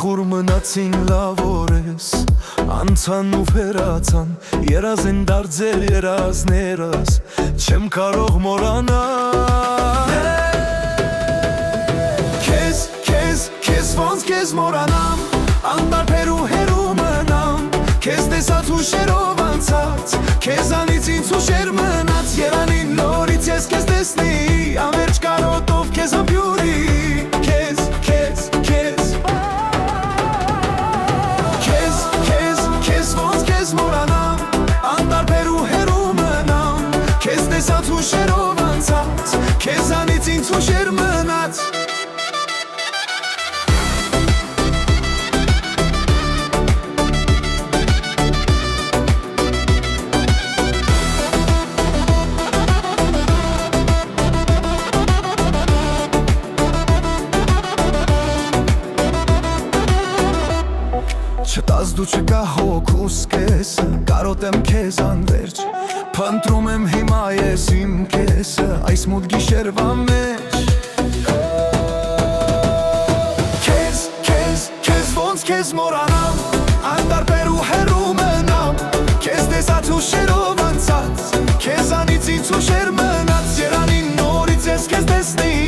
Նախուր մնացին լավ օրես, անցան ու վերացան, երազ են դարձել երազներս, չեմ կարող մորանալ։ Քեզ ոնց քեզ մորանամ, անտարբեր ու հեռու մնամ, քեզ տեսած հուշերով անցած, քեզանից ինձ հուշեր մնաց, երանին նորից ես քեզ տեսնի, ամերջ կարոտով քեզ ամբյուրի, տեսած հուշերով անցած, քեզանից ինձ հուշեր մնաց։ Չտաս դու չկա հոգուս կեսը, կարոտեմ քեզ անվերջ, փնտրում եմ հիմա ես իմ կեսը, այս մութ գիշերվա մեջ։ Քեզ ոնց քեզ մորանամ, անտարբեր ու հեռու մնամ, քեզ տեսած հուշերով անցած, քեզանից ինձ հուշեր մնաց, երանին նորից ես քեզ տեսնի,